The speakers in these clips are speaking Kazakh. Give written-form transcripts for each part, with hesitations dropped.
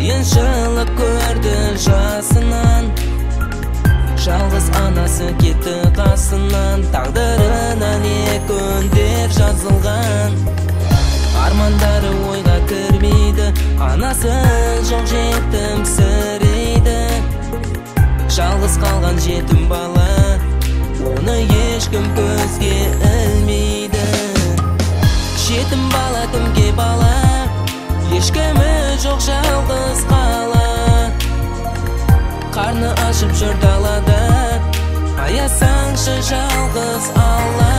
қиыншылық көрді жасынан. Жалғыз анасы кетті қасынан. Тағдырына не күндер жазылған. Армандары ойға кірмейді, анасы жоқ жетім сірейді. Жалғыз қалған жетім бала, оны ешкім көзге ілмейді. Жетім бала кімге бала, ешкімі жоқ жалғыз қала. Қарны ашып жүр далада, аясаңшы жалғыз Алла.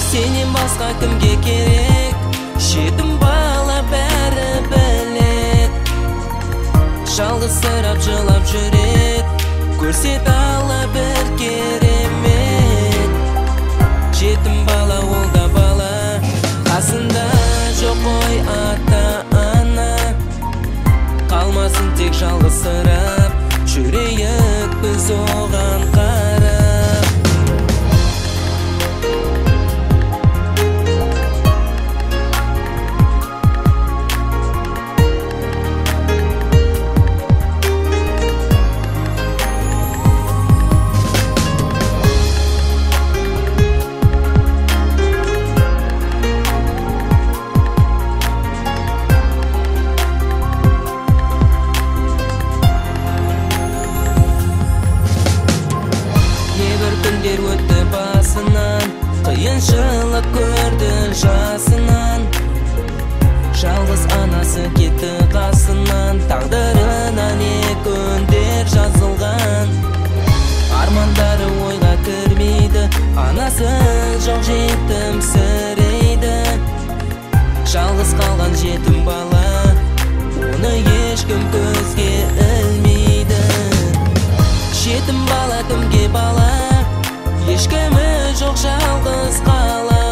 Сенен басқа кімге керек, жетім бала бәрі білет. Жалғызсырап жылап жүрет, көрсет Алла бір керемет. Жетім бала ол да бала, қасында жоқ қой ата-ана. Қалмасын тек жалғызсырап, жүрейік біз оған қарап. Күндер өтті басынан, қиыншылық көрді жасынан. Жалғыз анасы кетті қасынан. Тағдырына не күндер жазылған. Армандары ойға кірмейді, анасы жоқ жетім сірейді. Жалғыз қалған жетім бала, оны ешкім көзге ілмейді. Жетім бала кімге бала, ешкімі жоқ жалғыз қала.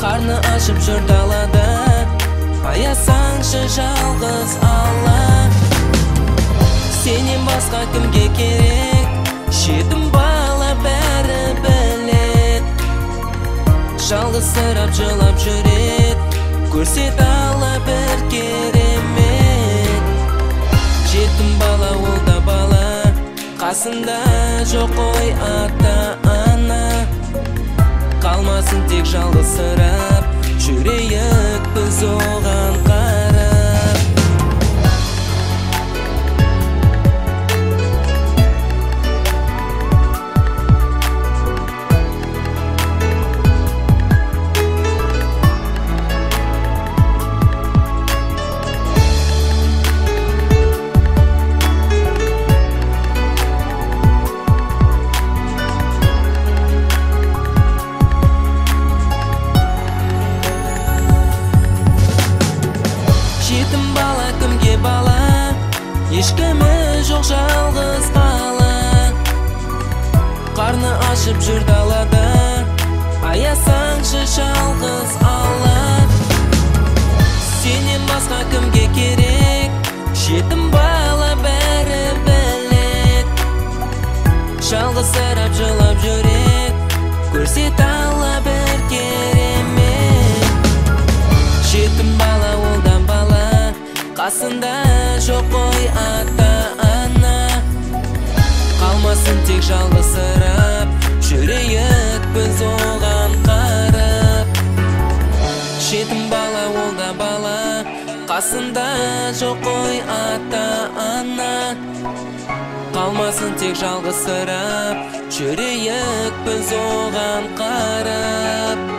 Қарны ашып жүр далада, аясаңшы жалғыз Алла. Сенен басқа кімге керек, жетім бала бәрі білет. Жалғызсырап жылап жүрет, көрсет Алла бір керемет. Жетім бала ол да бала, қасында жоқ қой ата-ана. Қалмасын тек жалғызсырап, жүрейік біз оған қарап. Жетім бала кімге бала, ешкімі жоқ жалғыз қала. Қарны ашып жүр далада, аясаңшы жалғыз Алла. Сенен басқа кімге керек, жетім бала бәрі білет. Жалғызсырап жылап жүрет, көрсет Алла бір керемет. Жетім бала ол да бала, қасында жоқ қой ата-ана. Қалмасын тек жалғызсырап, жүрейік біз оған қарап. Жетім бала ол да бала, қасында жоқ қой ата-ана. Қалмасын тек жалғызсырап, жүрейік біз оған қарап.